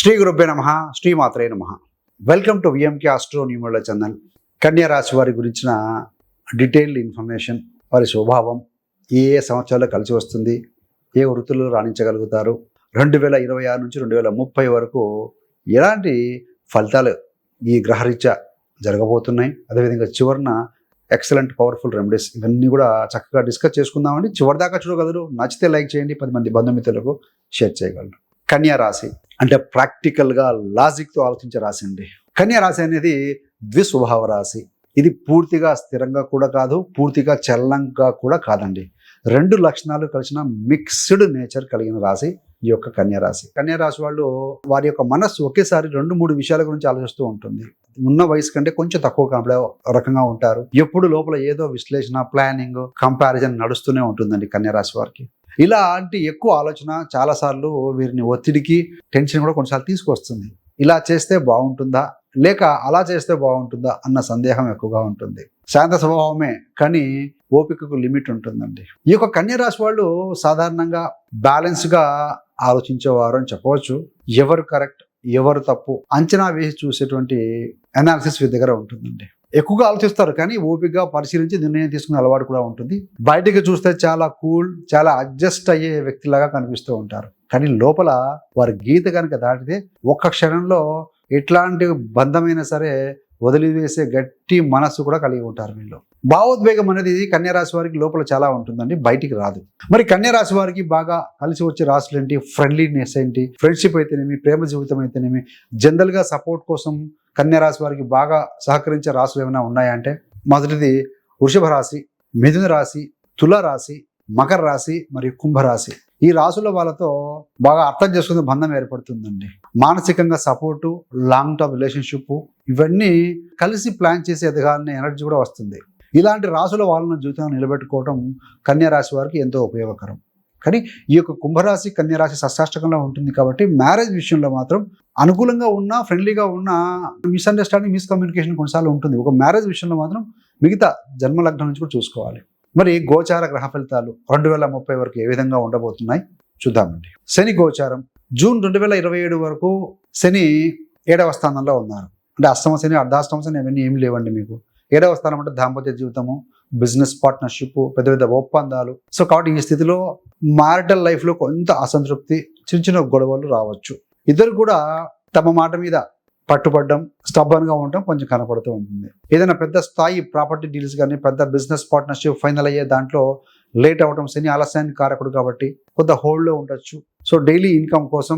శ్రీ గురుభ్యో నమః, శ్రీమాత్రే నమః. Welcome to VMK astro numerology channel. కన్యా రాశి వారి గురించిన డీటెయిల్డ్ ఇన్ఫర్మేషన్, వారి స్వభావం, ఏ ఏ సంవత్సరాల్లో కలిసి వస్తుంది, ఏ వృత్తుల్లో రాణించగలుగుతారు, 2026 నుంచి 2030 వరకు ఎలాంటి ఫలితాలు ఈ గ్రహరీత్యా జరగబోతున్నాయి, అదేవిధంగా చివరిన ఎక్సలెంట్ పవర్ఫుల్ రెమెడీస్, ఇవన్నీ కూడా చక్కగా డిస్కస్ చేసుకుందామండి. చివరి దాకా చూడగలరు. నచ్చితే లైక్ చేయండి, 10 మంది బంధుమిత్రులకు షేర్ చేయగలరు. కన్యా రాశి అంటే ప్రాక్టికల్గా లాజిక్తో ఆలోచించే రాశి అండి. కన్యా రాశి అనేది ద్విస్వభావ రాశి. ఇది పూర్తిగా స్థిరంగా కూడా కాదు, పూర్తిగా చలనంగా కూడా కాదండి. రెండు లక్షణాలు కలిసిన మిక్స్డ్ నేచర్ కలిగిన రాశి ఈ యొక్క కన్యా రాశి. కన్యా రాశి వాళ్ళు వారి యొక్క మనస్సు ఒకేసారి 2-3 విషయాల గురించి ఆలోచిస్తూ ఉంటుంది. ఉన్న వయసు కంటే కొంచెం తక్కువ కనపడే రకంగా ఉంటారు. ఎప్పుడు లోపల ఏదో విశ్లేషణ, ప్లానింగ్, కంపారిజన్ నడుస్తూనే ఉంటుందండి కన్యా రాశి వారికి. ఇలాంటి ఎక్కువ ఆలోచన చాలాసార్లు వీరిని ఒత్తిడికి, టెన్షన్ కూడా కొన్నిసార్లు తీసుకొస్తుంది. ఇలా చేస్తే బాగుంటుందా, లేక అలా చేస్తే బాగుంటుందా అన్న సందేహం ఎక్కువగా ఉంటుంది. శాంత స్వభావమే కానీ ఓపికకు లిమిట్ ఉంటుందండి. ఈ యొక్క కన్యా రాశి వాళ్ళు సాధారణంగా బ్యాలెన్స్గా ఆలోచించేవారు అని చెప్పవచ్చు. ఎవరు కరెక్ట్, ఎవరు తప్పు అంచనా వేసి చూసేటువంటి అనాలిసిస్ వీరి దగ్గర ఉంటుందండి. ఎక్కువగా ఆలోచిస్తారు కానీ ఓపికగా పరిశీలించి నిర్ణయం తీసుకునే అలవాటు కూడా ఉంటుంది. బయటికి చూస్తే చాలా కూల్, చాలా అడ్జస్ట్ అయ్యే వ్యక్తిలాగా కనిపిస్తూ ఉంటారు. కానీ లోపల వారి గీత కనుక దాటితే ఒక్క క్షణంలో ఎట్లాంటి బంధమైనా సరే వదిలివేసే గట్టి మనస్సు కూడా కలిగి ఉంటారు వీళ్ళు. భావోద్వేగం అనేది కన్యా రాశి వారికి లోపల చాలా ఉంటుందండి, బయటికి రాదు. మరి కన్యా రాశి వారికి బాగా కలిసి వచ్చే రాశులు ఏంటి, ఫ్రెండ్లీనెస్ ఏంటి, ఫ్రెండ్షిప్ అయితేనేమి, ప్రేమ జీవితం అయితేనేమి, జనరల్గా సపోర్ట్ కోసం కన్యా రాశి వారికి బాగా సహకరించే రాశులు ఏమైనా ఉన్నాయంటే మొదటిది వృషభ రాశి, మిథున రాశి, తుల రాశి, మకర రాశి మరియు కుంభరాశి. ఈ రాశుల వాళ్ళతో బాగా అర్థం చేసుకునే బంధం ఏర్పడుతుందండి. మానసికంగా సపోర్టు, లాంగ్ టర్మ్ రిలేషన్షిప్, ఇవన్నీ కలిసి ప్లాన్ చేసి ఎదగాలనే ఎనర్జీ కూడా వస్తుంది. ఇలాంటి రాశుల వాళ్ళను జీవితంలో నిలబెట్టుకోవడం కన్యా రాశి వారికి ఎంతో ఉపయోగకరం. కానీ ఈ యొక్క కుంభరాశి, కన్యా రాశి షష్టాష్టకంలో ఉంటుంది కాబట్టి మ్యారేజ్ విషయంలో మాత్రం అనుకూలంగా ఉన్నా, ఫ్రెండ్లీగా ఉన్నా మిస్అండర్స్టాండింగ్, మిస్కమ్యూనికేషన్ కొన్నిసార్లు ఉంటుంది. ఒక మ్యారేజ్ విషయంలో మాత్రం మిగతా జన్మలగ్నం నుంచి కూడా చూసుకోవాలి. మరి గోచార గ్రహ ఫలితాలు 2030 వరకు ఏ విధంగా ఉండబోతున్నాయి చూద్దామండి. శని గోచారం జూన్ 2027 వరకు శని 7వ స్థానంలో ఉన్నారు. అంటే అష్టమ శని, అర్ధాష్టమ శని అవన్నీ ఏమి లేవండి మీకు. 7వ స్థానం అంటే దాంపత్య జీవితము, బిజినెస్ పార్ట్నర్షిప్, పెద్ద పెద్ద ఒప్పందాలు. సో కాబట్టి ఈ స్థితిలో మ్యారిటల్ లైఫ్లో కొంత అసంతృప్తి, చిన్న చిన్న గొడవలు రావచ్చు. ఇద్దరు కూడా తమ మాట మీద పట్టుబడ్డం, స్టబ్బన్గా ఉండటం కొంచెం కనపడుతూ ఉంటుంది. ఏదైనా పెద్ద స్థాయి ప్రాపర్టీ డీల్స్ కానీ, పెద్ద బిజినెస్ పార్ట్నర్షిప్ ఫైనల్ అయ్యే దాంట్లో లేట్ అవ్వడం, శని ఆలస్యానికి కారకుడు కాబట్టి కొంత హోల్డ్లో ఉండొచ్చు. సో డైలీ ఇన్కమ్ కోసం